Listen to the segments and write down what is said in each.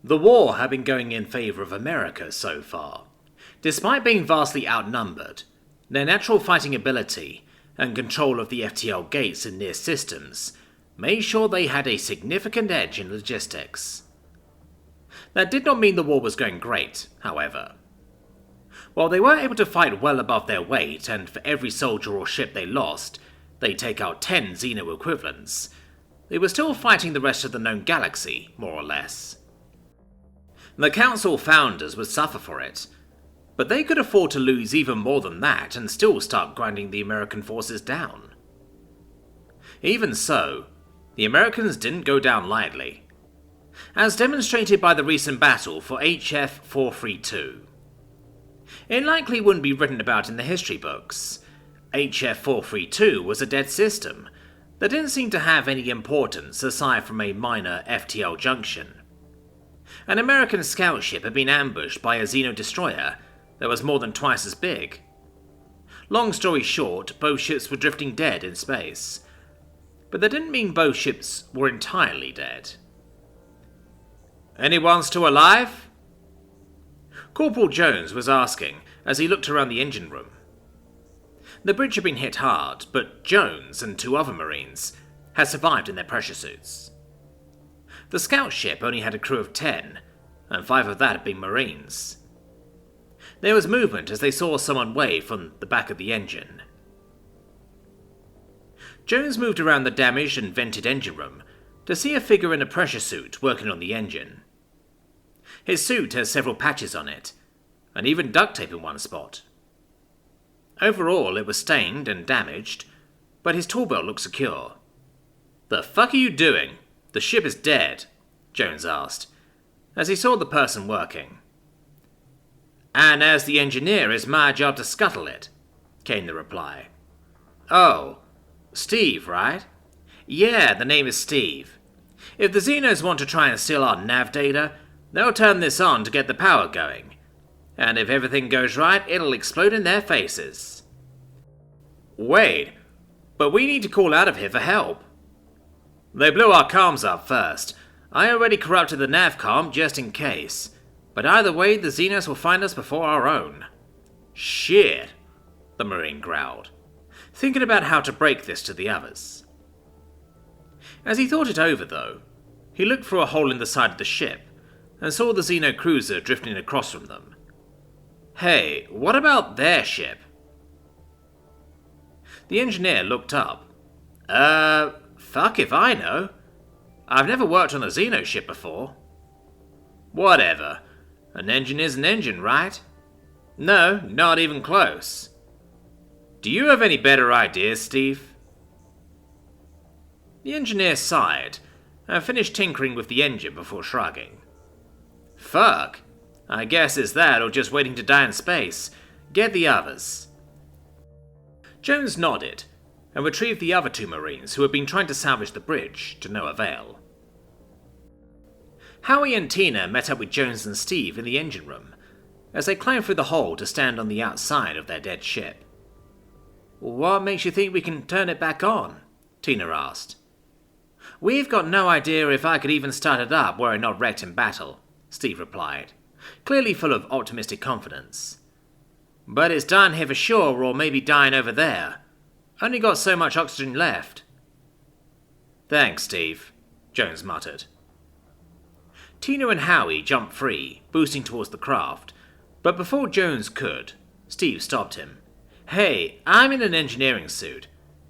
The war had been going in favour of America so far. Despite being vastly outnumbered, their natural fighting ability and control of the FTL gates and near systems made sure they had a significant edge in logistics. That did not mean the war was going great, however. While they were able to fight well above their weight, and for every soldier or ship they lost, they take out 10 Xeno equivalents, they were still fighting the rest of the known galaxy, more or less. The Council founders would suffer for it, but they could afford to lose even more than that and still start grinding the American forces down. Even so, the Americans didn't go down lightly, as demonstrated by the recent battle for HF432. It likely wouldn't be written about in the history books. HF432 was a dead system that didn't seem to have any importance aside from a minor FTL junction. An American scout ship had been ambushed by a Xeno destroyer that was more than twice as big. Long story short, both ships were drifting dead in space. But that didn't mean both ships were entirely dead. "Anyone still alive?" Corporal Jones was asking as he looked around the engine room. The bridge had been hit hard, but Jones and 2 other Marines had survived in their pressure suits. The scout ship only had a crew of 10, and 5 of that had been Marines. There was movement as they saw someone wave from the back of the engine. Jones moved around the damaged and vented engine room to see a figure in a pressure suit working on the engine. His suit has several patches on it, and even duct tape in one spot. Overall, it was stained and damaged, but his tool belt looked secure. "The fuck are you doing? The ship is dead," Jones asked, as he saw the person working. "And as the engineer, it's my job to scuttle it," came the reply. "Oh, Steve, right?" "Yeah, the name is Steve. If the Xenos want to try and steal our nav data, they'll turn this on to get the power going. And if everything goes right, it'll explode in their faces." "Wait, but we need to call out of here for help." "They blew our comms up first. I already corrupted the navcom just in case. But either way, the Xenos will find us before our own." "Shit," the Marine growled, thinking about how to break this to the others. As he thought it over, though, he looked through a hole in the side of the ship and saw the Xeno cruiser drifting across from them. "Hey, what about their ship?" The engineer looked up. Fuck if I know. I've never worked on a Xeno ship before." "Whatever. An engine is an engine, right?" "No, not even close." "Do you have any better ideas, Steve?" The engineer sighed and finished tinkering with the engine before shrugging. "Fuck. I guess it's that or just waiting to die in space. Get the others." Jones nodded and retrieved the other 2 Marines who had been trying to salvage the bridge, to no avail. Howie and Tina met up with Jones and Steve in the engine room as they climbed through the hole to stand on the outside of their dead ship. "What makes you think we can turn it back on?" Tina asked. "We've got no idea if I could even start it up were it not wrecked in battle," Steve replied, clearly full of optimistic confidence. "But it's dying here for sure, or maybe dying over there. Only got so much oxygen left." "Thanks, Steve," Jones muttered. Tina and Howie jumped free, boosting towards the craft, but before Jones could, Steve stopped him. "Hey, I'm in an engineering suit.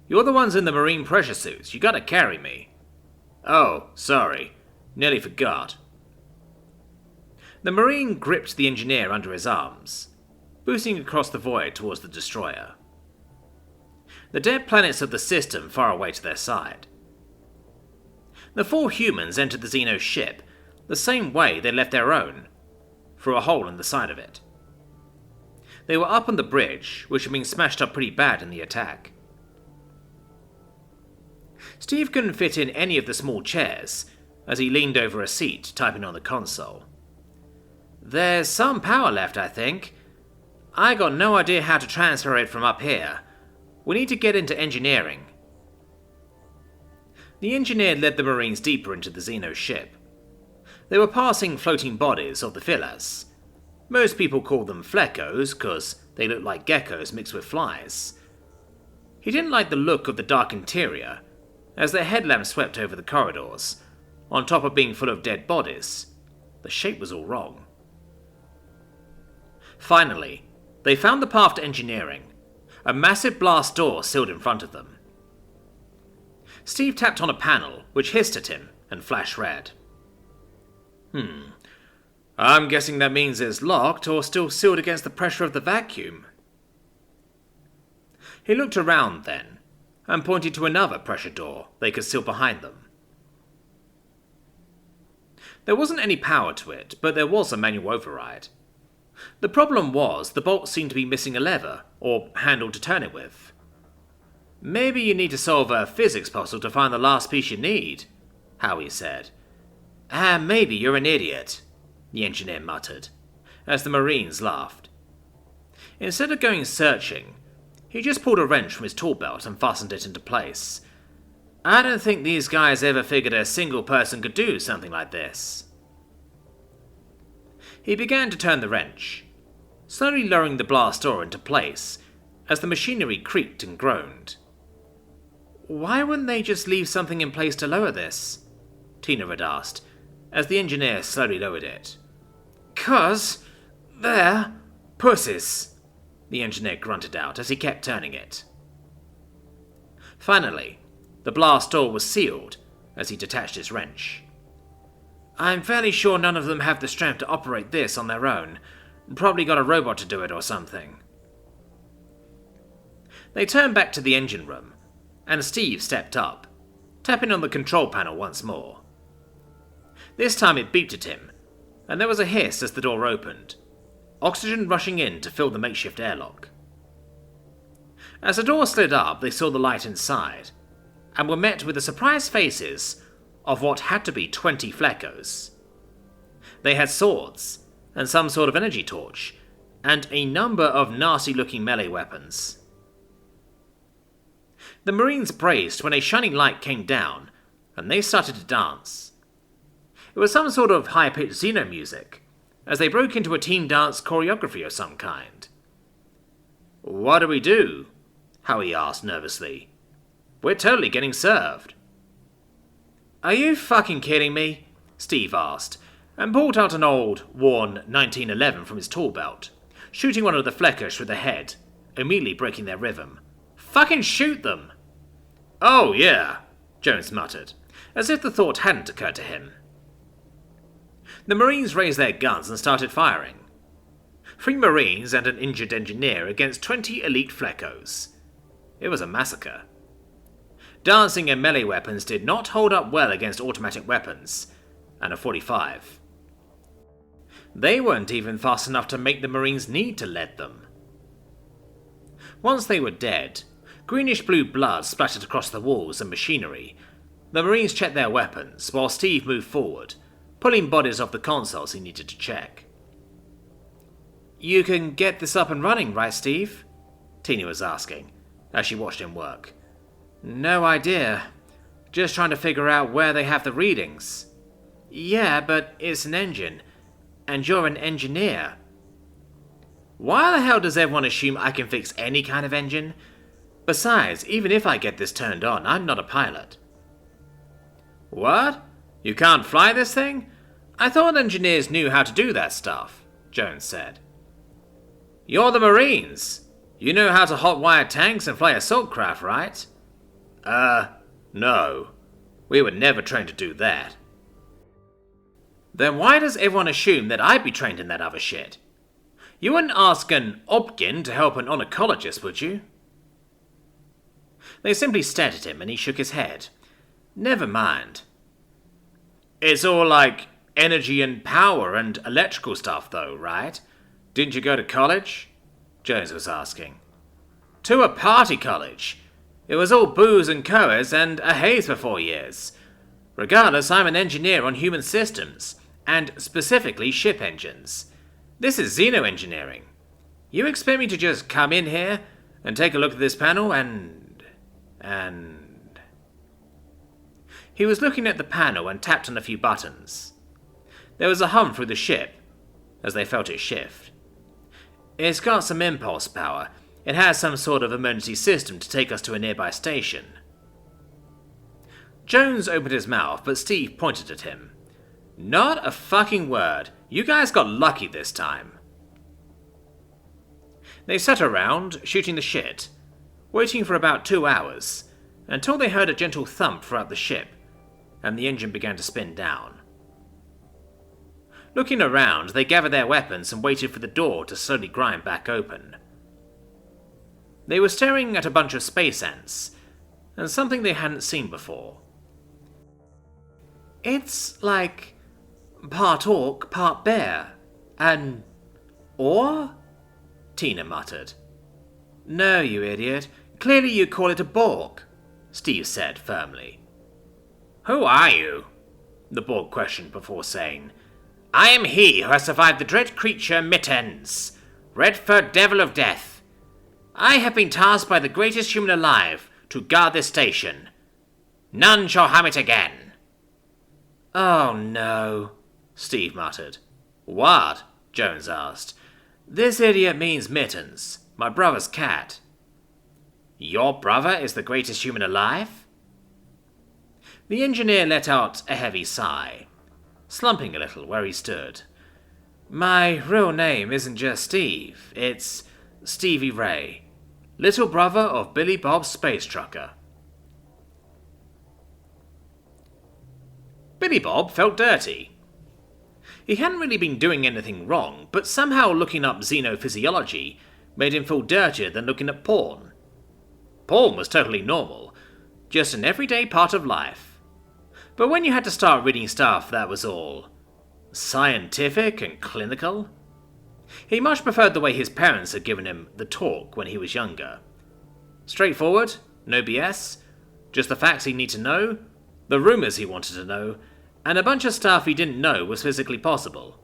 You're the ones in the marine pressure suits. You gotta carry me." "Oh, sorry. Nearly forgot." The Marine gripped the engineer under his arms, boosting across the void towards the destroyer. The dead planets of the system far away to their side. The 4 humans entered the Xeno ship the same way they left their own, through a hole in the side of it. They were up on the bridge, which had been smashed up pretty bad in the attack. Steve couldn't fit in any of the small chairs as he leaned over a seat, typing on the console. "There's some power left, I think. I got no idea how to transfer it from up here. We need to get into engineering." The engineer led the Marines deeper into the Xeno ship. they were passing floating bodies of the Philas. Most people call them fleckos because they look like geckos mixed with flies. He didn't like the look of the dark interior, as their headlamps swept over the corridors, on top of being full of dead bodies. The shape was all wrong. Finally, they found the path to engineering, a massive blast door sealed in front of them. Steve tapped on a panel, which hissed at him and flashed red. I'm guessing that means it's locked or still sealed against the pressure of the vacuum. He looked around then, and pointed to another pressure door they could seal behind them. There wasn't any power to it, but there was a manual override. The problem was the bolt seemed to be missing a lever, or handle to turn it with. Maybe you need to solve a physics puzzle to find the last piece you need, Howie said. Maybe you're an idiot, the engineer muttered, as the Marines laughed. Instead of going searching, he just pulled a wrench from his tool belt and fastened it into place. I don't think these guys ever figured a single person could do something like this. He began to turn the wrench, slowly lowering the blast door into place as the machinery creaked and groaned. Why wouldn't they just leave something in place to lower this? Tina had asked, as the engineer slowly lowered it. 'Cause they're pussies, the engineer grunted out as he kept turning it. Finally, the blast door was sealed as he detached his wrench. I'm fairly sure none of them have the strength to operate this on their own. Probably got a robot to do it or something. They turned back to the engine room, and Steve stepped up, tapping on the control panel once more. This time it beeped at him, and there was a hiss as the door opened, oxygen rushing in to fill the makeshift airlock. As the door slid up, they saw the light inside, and were met with the surprised faces of what had to be 20 fleckos. They had swords, and some sort of energy torch, and a number of nasty-looking melee weapons. The Marines braced when a shining light came down, and they started to dance. It was some sort of high-pitched Xeno music, as they broke into a team dance choreography of some kind. What do we do? Howie asked nervously. We're totally getting served. Are you fucking kidding me? Steve asked, and pulled out an old, worn 1911 from his tool belt, shooting one of the fleckers through the head, immediately breaking their rhythm. Fucking shoot them! Oh, yeah, Jones muttered, as if the thought hadn't occurred to him. The Marines raised their guns and started firing. 3 Marines and an injured engineer against 20 elite fleckos. It was a massacre. Dancing and melee weapons did not hold up well against automatic weapons, and a 45. They weren't even fast enough to make the Marines need to lead them. Once they were dead, greenish-blue blood splattered across the walls and machinery. The Marines checked their weapons, while Steve moved forward, pulling bodies off the consoles he needed to check. You can get this up and running, right, Steve? Tina was asking, as she watched him work. No idea. Just trying to figure out where they have the readings. Yeah, but it's an engine, and you're an engineer. Why the hell does everyone assume I can fix any kind of engine? Besides, even if I get this turned on, I'm not a pilot. What? You can't fly this thing? I thought engineers knew how to do that stuff, Jones said. You're the Marines. You know how to hotwire tanks and fly assault craft, right? No. We were never trained to do that. Then why does everyone assume that I'd be trained in that other shit? You wouldn't ask an Opkin to help an oncologist, would you? They simply stared at him and he shook his head. Never mind. It's all like energy and power and electrical stuff though, right? Didn't you go to college? Jones was asking. To a party college. It was all booze and coers and a haze for 4 years. Regardless, I'm an engineer on human systems, and specifically ship engines. This is xenoengineering. You expect me to just come in here and take a look at this panel and... He was looking at the panel and tapped on a few buttons. There was a hum through the ship as they felt it shift. "It's got some impulse power. It has some sort of emergency system to take us to a nearby station." Jones opened his mouth, but Steve pointed at him. "Not a fucking word. You guys got lucky this time." They sat around, shooting the shit, waiting for about 2 hours, until they heard a gentle thump throughout the ship, and the engine began to spin down. Looking around, they gathered their weapons and waited for the door to slowly grind back open. They were staring at a bunch of space ants, and something they hadn't seen before. "It's like part orc, part bear. An oar?" Tina muttered. "No, you idiot. Clearly you call it a Borg," Steve said firmly. "Who are you?" the Borg questioned before saying, "I am he who has survived the dread creature Mittens, red-furred devil of death. I have been tasked by the greatest human alive to guard this station. None shall harm it again." "Oh no," Steve muttered. "What?" Jones asked. "This idiot means Mittens, my brother's cat." "Your brother is the greatest human alive?" The engineer let out a heavy sigh, slumping a little where he stood. "My real name isn't just Steve, it's Stevie Ray, little brother of Billy Bob Space Trucker." Billy Bob felt dirty. He hadn't really been doing anything wrong, but somehow looking up xenophysiology made him feel dirtier than looking at porn. Porn was totally normal, just an everyday part of life. But when you had to start reading stuff that was all scientific and clinical, he much preferred the way his parents had given him the talk when he was younger. Straightforward, no BS, just the facts he'd need to know, the rumours he wanted to know, and a bunch of stuff he didn't know was physically possible.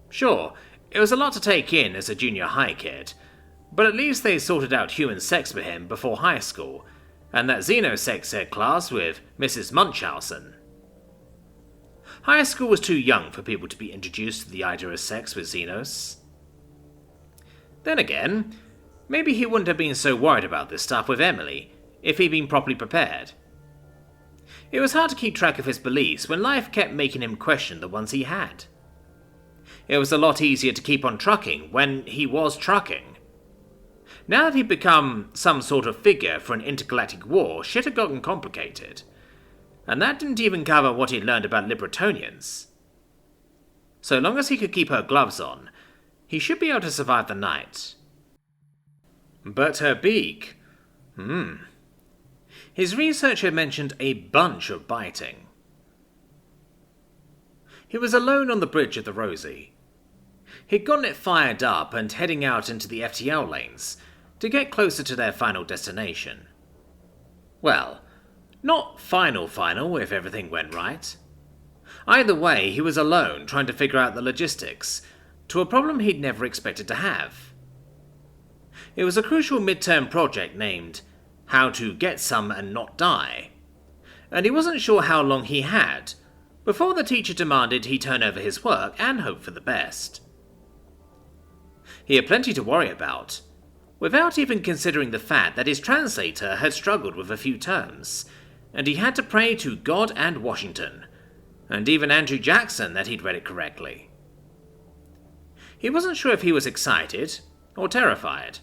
Sure, it was a lot to take in as a junior high kid, but at least they sorted out human sex for him before high school, and that xenosex ed class with Mrs. Munchausen. High school was too young for people to be introduced to the idea of sex with Xenos. Then again, maybe he wouldn't have been so worried about this stuff with Emily if he'd been properly prepared. It was hard to keep track of his beliefs when life kept making him question the ones he had. It was a lot easier to keep on trucking when he was trucking. Now that he'd become some sort of figure for an intergalactic war, shit had gotten complicated. And that didn't even cover what he'd learned about Libertonians. So long as he could keep her gloves on, he should be able to survive the night. But her beak... His research had mentioned a bunch of biting. He was alone on the bridge of the Rosie. He'd gotten it fired up and heading out into the FTL lanes to get closer to their final destination. Well, not final if everything went right. Either way, he was alone trying to figure out the logistics to a problem he'd never expected to have. It was a crucial midterm project named How to Get Some and Not Die, and he wasn't sure how long he had before the teacher demanded he turn over his work and hope for the best. He had plenty to worry about, without even considering the fact that his translator had struggled with a few terms, and he had to pray to God and Washington, and even Andrew Jackson that he'd read it correctly. He wasn't sure if he was excited, or terrified,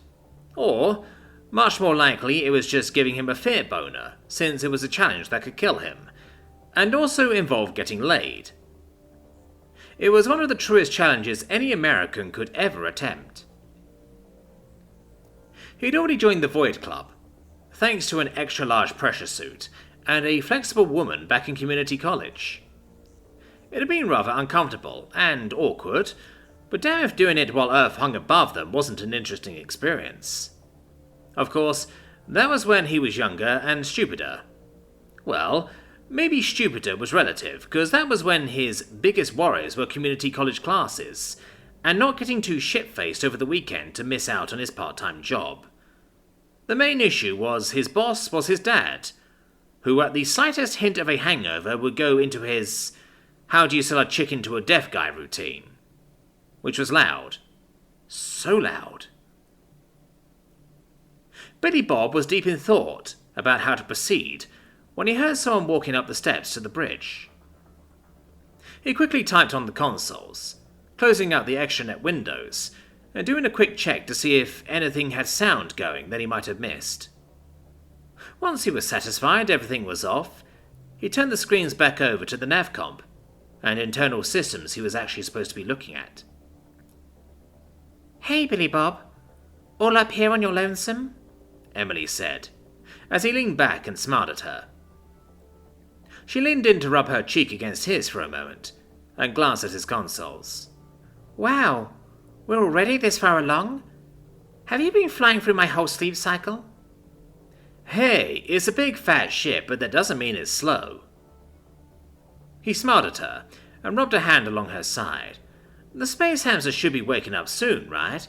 or, much more likely, it was just giving him a fear boner, since it was a challenge that could kill him, and also involved getting laid. It was one of the truest challenges any American could ever attempt. He'd already joined the Void Club, thanks to an extra-large pressure suit and a flexible woman back in community college. It had been rather uncomfortable and awkward, but damn if doing it while Earth hung above them wasn't an interesting experience. Of course, that was when he was younger and stupider. Well, maybe stupider was relative, because that was when his biggest worries were community college classes, and not getting too shit-faced over the weekend to miss out on his part-time job. The main issue was his boss was his dad, who at the slightest hint of a hangover would go into his How do you sell a chicken to a deaf guy routine. Which was loud. So loud. Billy Bob was deep in thought about how to proceed when he heard someone walking up the steps to the bridge. He quickly typed on the consoles, closing out the extranet windows and doing a quick check to see if anything had sound going that he might have missed. Once he was satisfied everything was off, he turned the screens back over to the navcomp and internal systems he was actually supposed to be looking at. "Hey, Billy Bob. All up here on your lonesome?" Emily said, as he leaned back and smiled at her. She leaned in to rub her cheek against his for a moment, and glanced at his consoles. "Wow, we're already this far along? Have you been flying through my whole sleep cycle?" "Hey, it's a big fat ship, but that doesn't mean it's slow." He smiled at her, and rubbed a hand along her side. "The space hamsters should be waking up soon, right?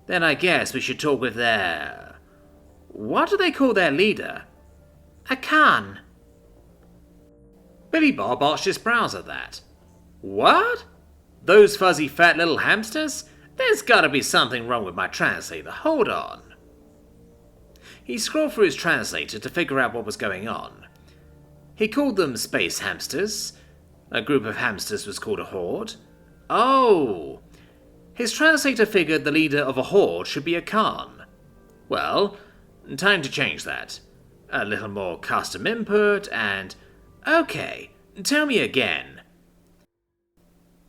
Then I guess we should talk with their... what do they call their leader?" "A Khan." Billy Bob arched his brows at that. "What? Those fuzzy fat little hamsters? There's gotta be something wrong with my translator. Hold on." He scrolled through his translator to figure out what was going on. He called them space hamsters. A group of hamsters was called a horde. Oh! His translator figured the leader of a horde should be a Khan. Well, time to change that. A little more custom input and... Okay, tell me again.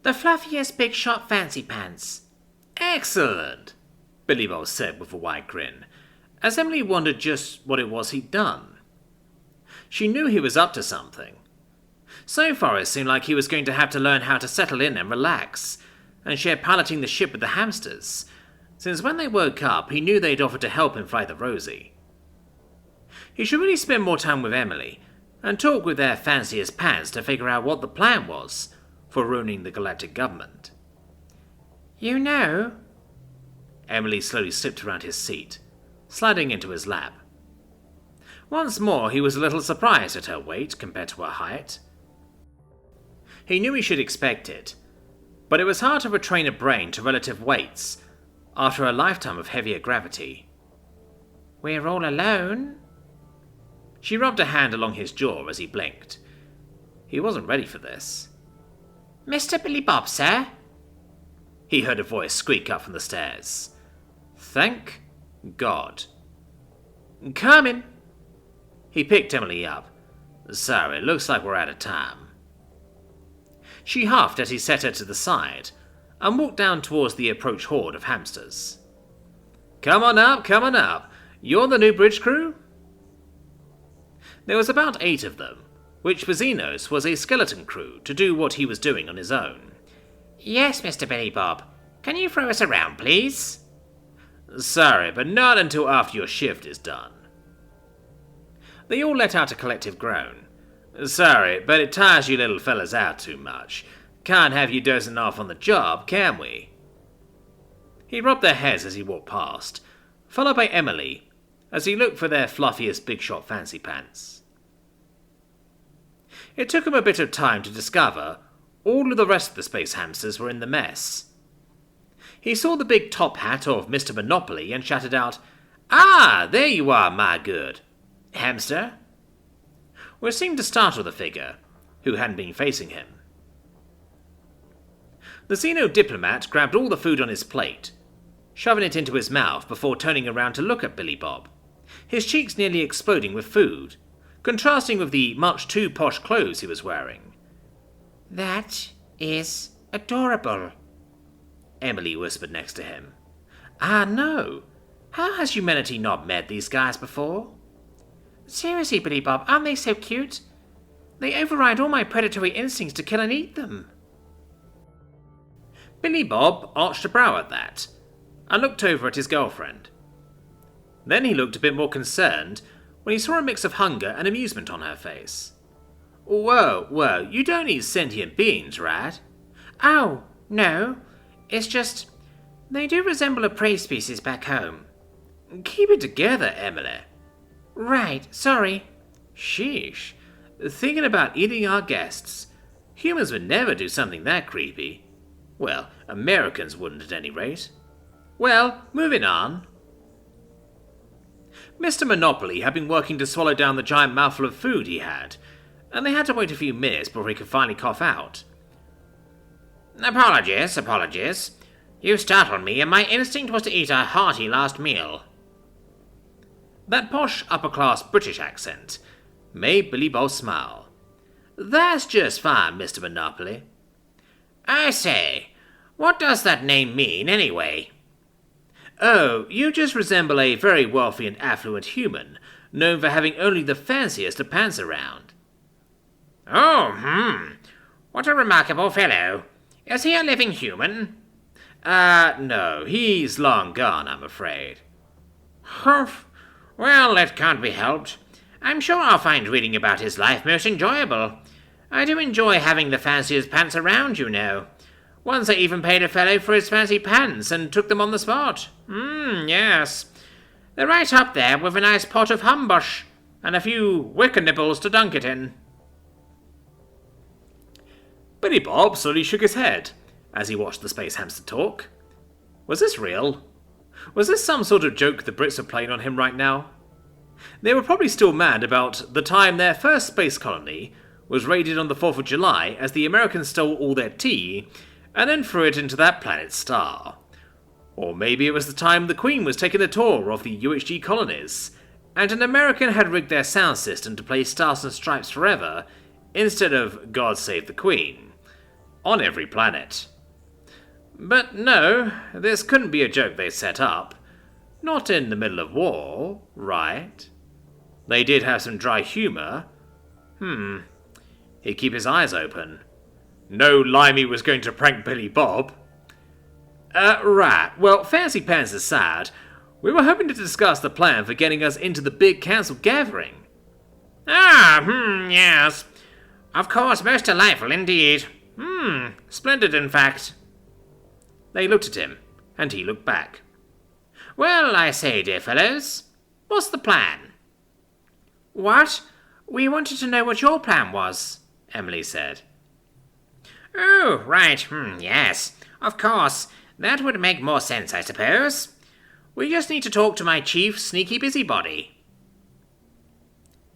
"The fluffiest big shot fancy pants." "Excellent," Billy Bob said with a wide grin, as Emily wondered just what it was he'd done. She knew he was up to something. So far it seemed like he was going to have to learn how to settle in and relax, and share piloting the ship with the hamsters, since when they woke up he knew they'd offered to help him fly the Rosie. He should really spend more time with Emily, and talk with their fanciest pants to figure out what the plan was for ruining the galactic government. "You know..." Emily slowly slipped around his seat, sliding into his lap. Once more he was a little surprised at her weight compared to her height. He knew he should expect it, but it was hard to retrain a brain to relative weights after a lifetime of heavier gravity. "We're all alone." She rubbed a hand along his jaw as he blinked. He wasn't ready for this. "Mr. Billy Bob, sir?" He heard a voice squeak up from the stairs. Thank God. "Coming." He picked Emily up. "Sorry, it looks like we're out of time." She huffed as he set her to the side, and walked down towards the approach horde of hamsters. Come on up. You're the new bridge crew?" There was about 8 of them, which for Xenos was a skeleton crew to do what he was doing on his own. "Yes, Mr. Billy Bob. Can you throw us around, please?" "Sorry, but not until after your shift is done." They all let out a collective groan. "Sorry, but it tires you little fellas out too much. Can't have you dozing off on the job, can we?" He rubbed their heads as he walked past, followed by Emily, as he looked for their fluffiest big shot fancy pants. It took him a bit of time to discover all of the rest of the space hamsters were in the mess. He saw the big top hat of Mr. Monopoly and shouted out, "Ah, there you are, my good hamster," which seemed to startle the figure, who hadn't been facing him. The Xeno diplomat grabbed all the food on his plate, shoving it into his mouth before turning around to look at Billy Bob, his cheeks nearly exploding with food, contrasting with the much too posh clothes he was wearing. "That is adorable," Emily whispered next to him. "Ah, no. How has humanity not met these guys before?" "Seriously, Billy Bob, aren't they so cute? They override all my predatory instincts to kill and eat them." Billy Bob arched a brow at that, and looked over at his girlfriend. Then he looked a bit more concerned when he saw a mix of hunger and amusement on her face. Whoa, you don't eat sentient beings, right?" "Oh, no. It's just, they do resemble a prey species back home." "Keep it together, Emily." "Right, sorry." "Sheesh. Thinking about eating our guests. Humans would never do something that creepy. Well, Americans wouldn't at any rate. Well, moving on. Mr. Monopoly had been working to swallow down the giant mouthful of food he had, and they had to wait a few minutes before he could finally cough out. Apologies. You startled me, and my instinct was to eat a hearty last meal. That posh, upper-class British accent made Billy Bob smile. That's just fine, Mr. Monopoly. I say, what does that name mean, anyway? Oh, you just resemble a very wealthy and affluent human, known for having only the fanciest of pants around. Oh, what a remarkable fellow. Is he a living human? No, he's long gone, I'm afraid. Humph. Well, that can't be helped. I'm sure I'll find reading about his life most enjoyable. I do enjoy having the fanciest pants around, you know. Once I even paid a fellow for his fancy pants and took them on the spot. Yes. They're right up there with a nice pot of humbush and a few wicker nibbles to dunk it in. Billy Bob slowly shook his head as he watched the space hamster talk. Was this real? Was this some sort of joke the Brits were playing on him right now? They were probably still mad about the time their first space colony was raided on the 4th of July as the Americans stole all their tea and then threw it into that planet's star. Or maybe it was the time the Queen was taking a tour of the UHG colonies, and an American had rigged their sound system to play Stars and Stripes Forever instead of God Save the Queen, on every planet. But no, this couldn't be a joke they set up. Not in the middle of war, right? They did have some dry humour. He'd keep his eyes open. No limey was going to prank Billy Bob. Right. Well, fancy pants aside, we were hoping to discuss the plan for getting us into the big council gathering. Yes. Of course, most delightful indeed. Splendid, in fact. They looked at him, and he looked back. Well, I say, dear fellows, what's the plan? What? We wanted to know what your plan was, Emily said. Oh, right, yes. Of course, that would make more sense, I suppose. We just need to talk to my chief sneaky busybody.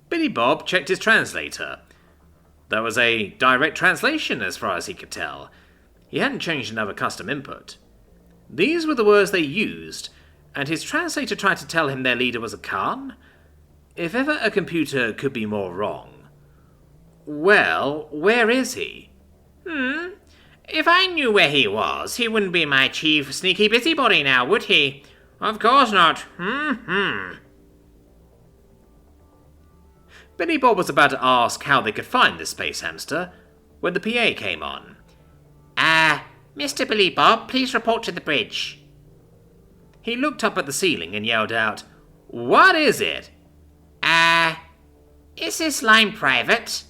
Billy Bob checked his translator. That was a direct translation as far as he could tell. He hadn't changed another custom input. These were the words they used, and his translator tried to tell him their leader was a Khan? If ever a computer could be more wrong. Well, where is he? If I knew where he was, he wouldn't be my chief sneaky busybody now, would he? Of course not. Billy Bob was about to ask how they could find this space hamster when the PA came on. Mr. Billy Bob, please report to the bridge. He looked up at the ceiling and yelled out, "What is it?" Is this line private?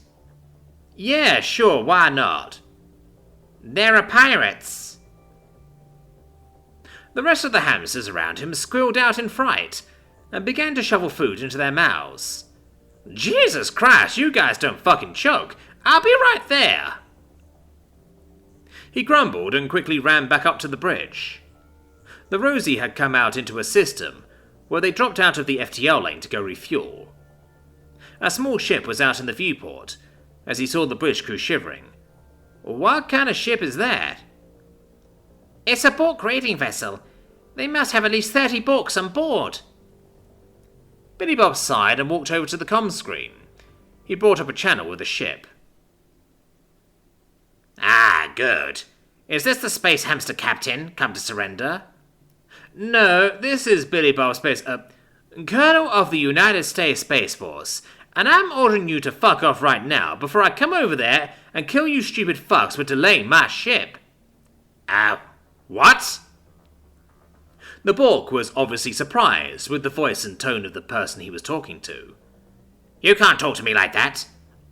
Yeah, sure, why not? There are pirates. The rest of the hamsters around him squealed out in fright and began to shovel food into their mouths. Jesus Christ, you guys don't fucking choke. I'll be right there. He grumbled and quickly ran back up to the bridge. The Rosie had come out into a system where they dropped out of the FTL lane to go refuel. A small ship was out in the viewport as he saw the bridge crew shivering. What kind of ship is that? It's a book raiding vessel. They must have at least 30 books on board. Billy Bob sighed and walked over to the comm screen. He brought up a channel with the ship. Good. Is this the space hamster captain come to surrender? No, this is Billy Bob Colonel of the United States Space Force, and I'm ordering you to fuck off right now before I come over there and kill you stupid fucks for delaying my ship. What? The Bork was obviously surprised with the voice and tone of the person he was talking to. You can't talk to me like that.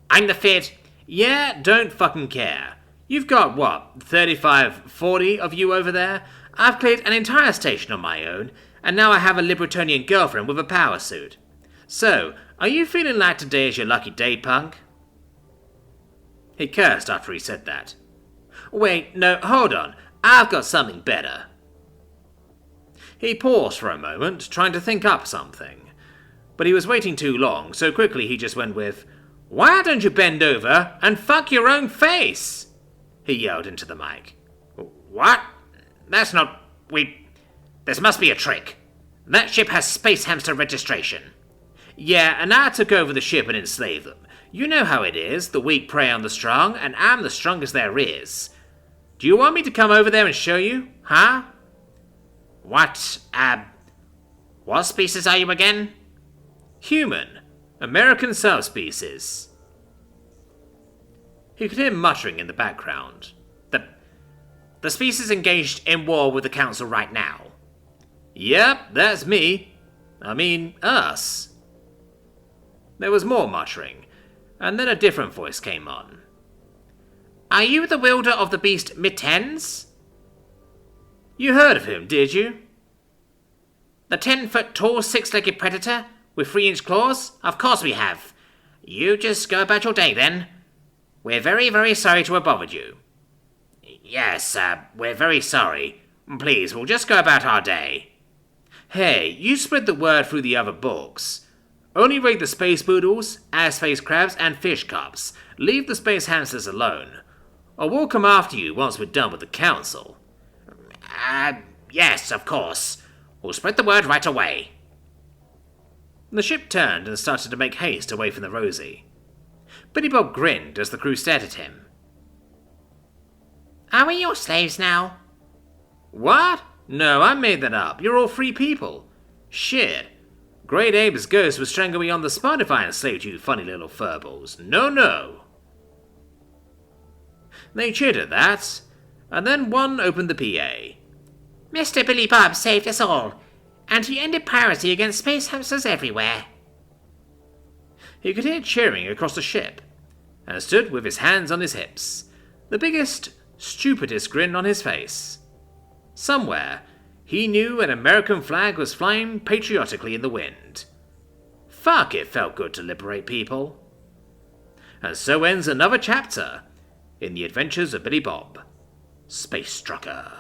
I'm the Fid. Yeah, don't fucking care. You've got, 35, 40 of you over there? I've cleared an entire station on my own, and now I have a Libertonian girlfriend with a power suit. So, are you feeling like today is your lucky day, punk? He cursed after he said that. Wait, no, hold on. I've got something better. He paused for a moment, trying to think up something. But he was waiting too long, so quickly he just went with, "Why don't you bend over and fuck your own face?" He yelled into the mic. What? That's not... This must be a trick. That ship has space hamster registration. Yeah, and I took over the ship and enslaved them. You know how it is, the weak prey on the strong, and I'm the strongest there is. Do you want me to come over there and show you, huh? What species are you again? Human. American subspecies. He could hear muttering in the background. The species engaged in war with the Council right now. Yep, that's me. I mean, us. There was more muttering, and then a different voice came on. Are you the wielder of the beast Mittens? You heard of him, did you? The 10-foot tall, 6-legged predator with 3-inch claws? Of course we have. You just go about your day then. We're very, very sorry to have bothered you. Yes, we're very sorry. Please, we'll just go about our day. Hey, you spread the word through the other books. Only raid the space poodles, air space crabs, and fish cups. Leave the space hamsters alone. Or we'll come after you once we're done with the council. Yes, of course. We'll spread the word right away. The ship turned and started to make haste away from the Rosie. Billy Bob grinned as the crew stared at him. Are we your slaves now? What? No, I made that up. You're all free people. Shit. Great Abe's ghost would strangle me on the spot if I enslaved you funny little furballs. No, no. They cheered at that, and then one opened the PA. Mr. Billy Bob saved us all, and he ended piracy against space hamsters everywhere. He could hear cheering across the ship, and stood with his hands on his hips, the biggest, stupidest grin on his face. Somewhere, he knew an American flag was flying patriotically in the wind. Fuck, it felt good to liberate people. And so ends another chapter in the adventures of Billy Bob, Space Trucker.